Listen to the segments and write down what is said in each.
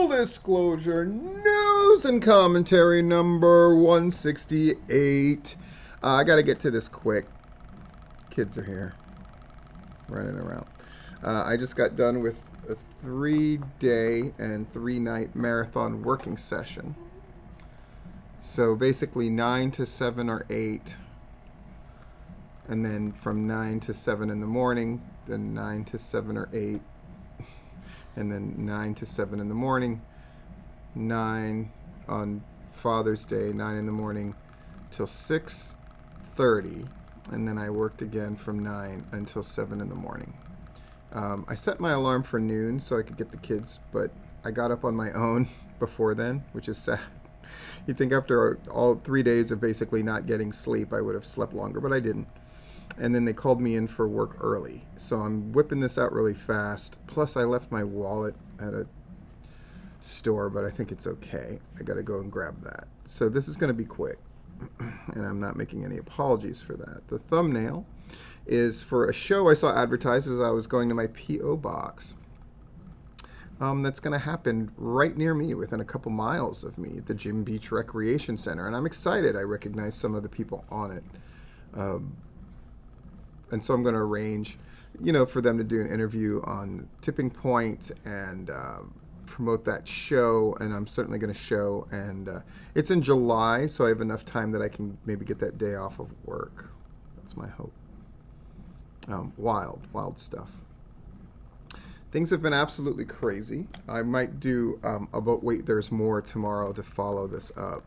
Full disclosure, news and commentary number 168. I got to get to this quick. Kids are here running around. I just got done with a 3-day and 3-night marathon working session. So basically 9 to 7 or 8, and then from 9 to 7 in the morning, then 9 to 7 or 8, and then 9 to 7 in the morning, 9 on Father's Day, 9 in the morning till 6:30, and then I worked again from 9 until 7 in the morning. I set my alarm for noon so I could get the kids, but I got up on my own before then, which is sad. You'd think after all 3 days of basically not getting sleep, I would have slept longer, but I didn't. And then they called me in for work early. So I'm whipping this out really fast. Plus, I left my wallet at a store, but I think it's okay. I got to go and grab that. So this is going to be quick, and I'm not making any apologies for that. The thumbnail is for a show I saw advertised as I was going to my P.O. box. That's going to happen right near me, within a couple miles of me, at the Jim Beach Recreation Center. And I'm excited. I recognize some of the people on it. And so I'm going to arrange, for them to do an interview on Tipping Point and promote that show. And I'm certainly going to show. And it's in July, so I have enough time that I can maybe get that day off of work. That's my hope. Wild stuff. Things have been absolutely crazy. I might do a But Wait, There's More tomorrow to follow this up,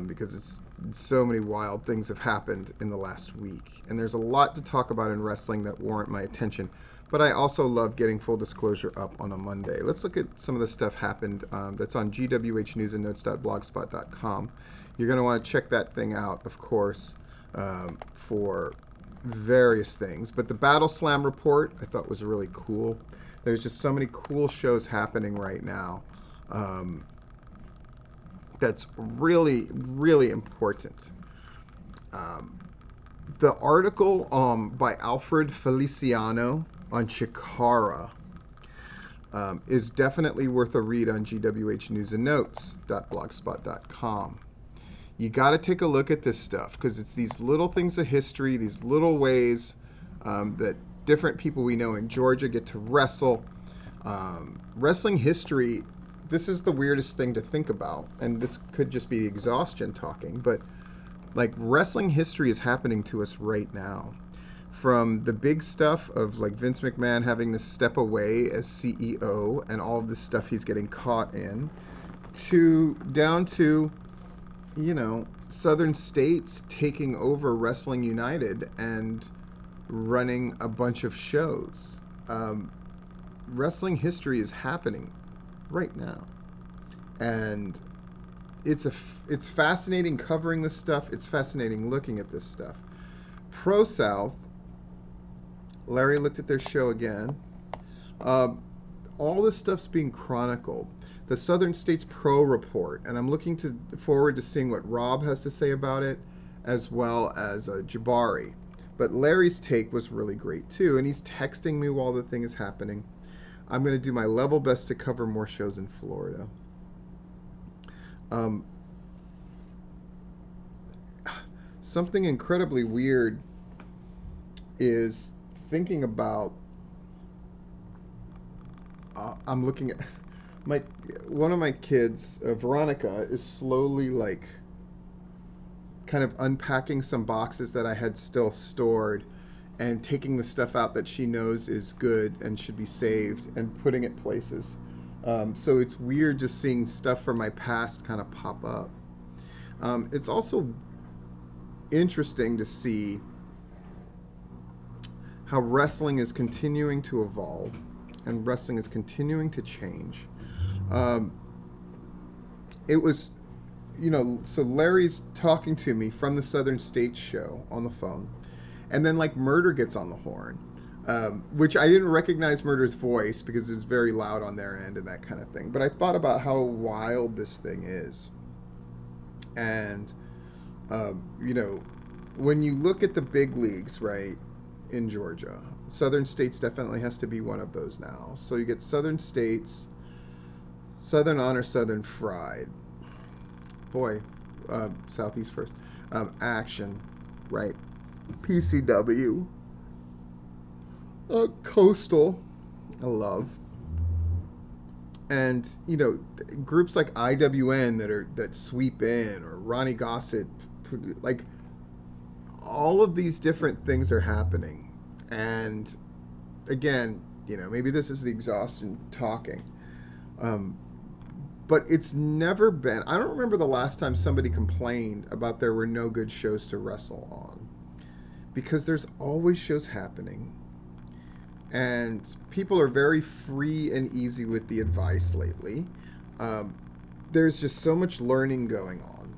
because so many wild things have happened in the last week. And there's a lot to talk about in wrestling that warrant my attention. But I also love getting Full Disclosure up on a Monday. Let's look at some of the stuff happened that's on gwhnewsandnotes.blogspot.com. You're going to want to check that thing out, of course, for various things. But the Battle Slam report I thought was really cool. There's just so many cool shows happening right now. That's really, really important. The article by Alfred Feliciano on Chikara is definitely worth a read on gwhnewsandnotes.blogspot.com. You got to take a look at this stuff, because it's these little things of history, these little ways that different people we know in Georgia get to wrestle. Wrestling history, this is the weirdest thing to think about, and this could just be exhaustion talking, but like wrestling history is happening to us right now. From the big stuff of like Vince McMahon having to step away as CEO and all of this stuff he's getting caught in, down to Southern States taking over Wrestling United and running a bunch of shows. Wrestling history is happening right now, and it's fascinating covering this stuff. It's fascinating looking at this stuff. Pro South, Larry looked at their show again. All this stuff's being chronicled. The Southern States Pro Report, and I'm looking forward to seeing what Rob has to say about it, as well as Jabari. But Larry's take was really great too, and he's texting me while the thing is happening. I'm going to do my level best to cover more shows in Florida. Something incredibly weird is thinking about, I'm looking at one of my kids, Veronica, is slowly kind of unpacking some boxes that I had still stored and taking the stuff out that she knows is good and should be saved and putting it places. So it's weird just seeing stuff from my past kind of pop up. It's also interesting to see how wrestling is continuing to evolve and wrestling is continuing to change. It was, so Larry's talking to me from the Southern States show on the phone, and then Murder gets on the horn, which I didn't recognize Murder's voice because it's very loud on their end and that kind of thing. But I thought about how wild this thing is. And, when you look at the big leagues, right, in Georgia, Southern States definitely has to be one of those now. So you get Southern States, Southern Honor, Southern Fried. Boy, Southeast first. Action, right? PCW. Coastal, I love. And groups like IWN that sweep in, or Ronnie Gossett, like all of these different things are happening. And again, maybe this is the exhaustion talking. Um, but it's never been. I don't remember the last time somebody complained about there were no good shows to wrestle on, because there's always shows happening, and people are very free and easy with the advice lately. Um, there's just so much learning going on,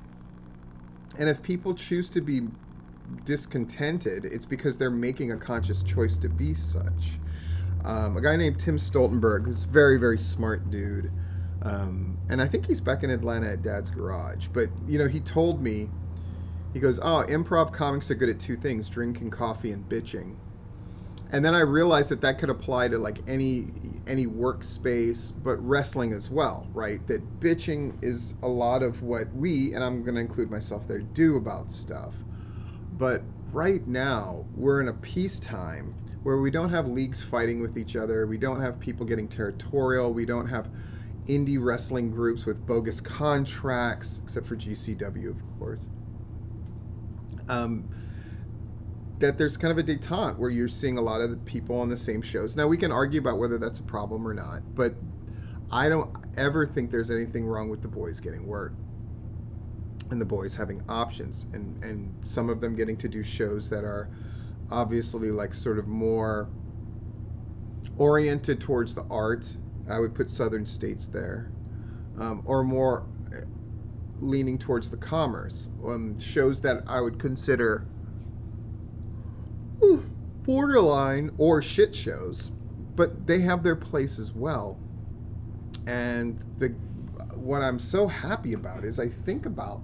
and if people choose to be discontented, it's because they're making a conscious choice to be such. A guy named Tim Stoltenberg, who's a very, very smart dude. And I think he's back in Atlanta at Dad's Garage. But, he told me, he goes, oh, improv comics are good at two things, drinking coffee and bitching. And then I realized that could apply to like any workspace, but wrestling as well, right? That bitching is a lot of what we, and I'm going to include myself there, do about stuff. But right now, we're in a peacetime where we don't have leagues fighting with each other. We don't have people getting territorial. We don't have indie wrestling groups with bogus contracts, except for GCW, of course. That there's kind of a detente where you're seeing a lot of the people on the same shows. Now, we can argue about whether that's a problem or not, but I don't ever think there's anything wrong with the boys getting work and the boys having options, and some of them getting to do shows that are obviously like sort of more oriented towards the art. I would put Southern States there, or more leaning towards the commerce. Shows that I would consider borderline or shit shows, but they have their place as well. And what I'm so happy about is I think about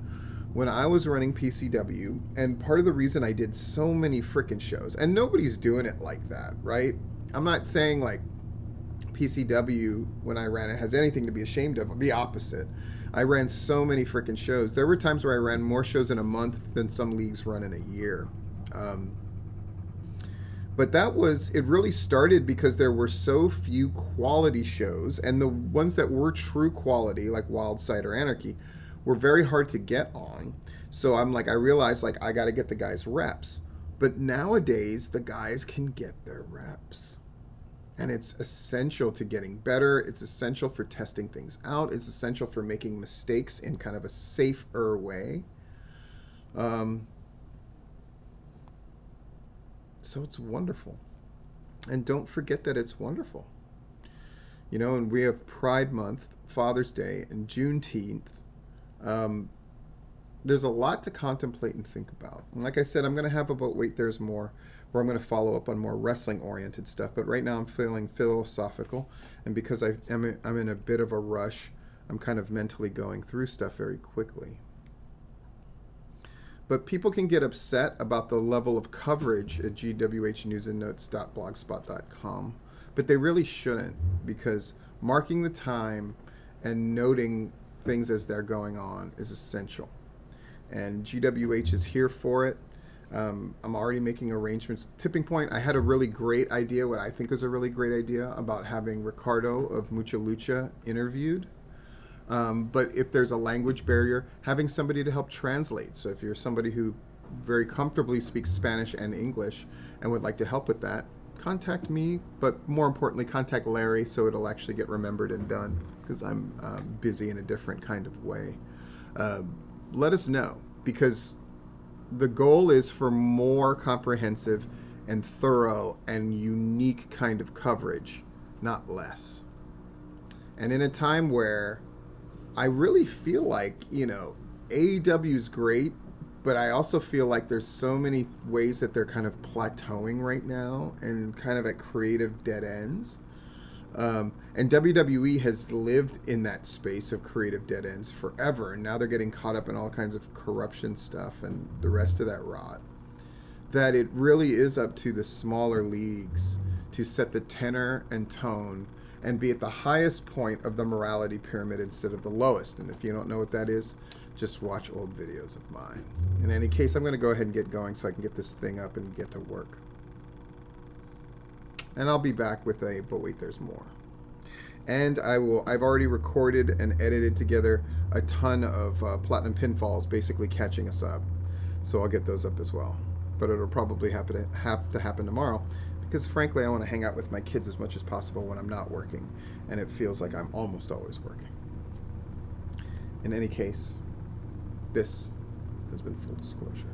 when I was running PCW, and part of the reason I did so many freaking shows, and nobody's doing it like that, right? I'm not saying like PCW when I ran it has anything to be ashamed of. The opposite. I ran so many freaking shows. There were times where I ran more shows in a month than some leagues run in a year. But it really started because there were so few quality shows, and the ones that were true quality, like Wild Side or Anarchy, were very hard to get on. So I realized I got to get the guys reps. But nowadays, the guys can get their reps. And it's essential to getting better. It's essential for testing things out. It's essential for making mistakes in kind of a safer way. So it's wonderful. And don't forget that it's wonderful. And we have Pride Month, Father's Day, and Juneteenth. There's a lot to contemplate and think about. And like I said, I'm going to have about Wait, There's More, where I'm going to follow up on more wrestling-oriented stuff. But right now I'm feeling philosophical. And because I'm in a bit of a rush, I'm kind of mentally going through stuff very quickly. But people can get upset about the level of coverage at gwhnewsandnotes.blogspot.com. But they really shouldn't, because marking the time and noting things as they're going on is essential. And GWH is here for it. I'm already making arrangements. Tipping Point, I had a really great idea, what I think is a really great idea, about having Ricardo of Mucha Lucha interviewed. But if there's a language barrier, having somebody to help translate. So if you're somebody who very comfortably speaks Spanish and English and would like to help with that, contact me, but more importantly, contact Larry so it'll actually get remembered and done, because I'm busy in a different kind of way. Let us know, because the goal is for more comprehensive and thorough and unique kind of coverage, not less. And in a time where I really feel like, AEW is great, but I also feel like there's so many ways that they're kind of plateauing right now and kind of at creative dead ends. And WWE has lived in that space of creative dead ends forever, and now they're getting caught up in all kinds of corruption stuff and the rest of that rot. That it really is up to the smaller leagues to set the tenor and tone and be at the highest point of the morality pyramid instead of the lowest. And if you don't know what that is, just watch old videos of mine. In any case, I'm going to go ahead and get going so I can get this thing up and get to work. And I'll be back with but wait, there's more. And I've already recorded and edited together a ton of platinum pinfalls basically catching us up. So I'll get those up as well. But it'll probably have to happen tomorrow, because frankly I want to hang out with my kids as much as possible when I'm not working, and it feels like I'm almost always working. In any case, this has been Full Disclosure.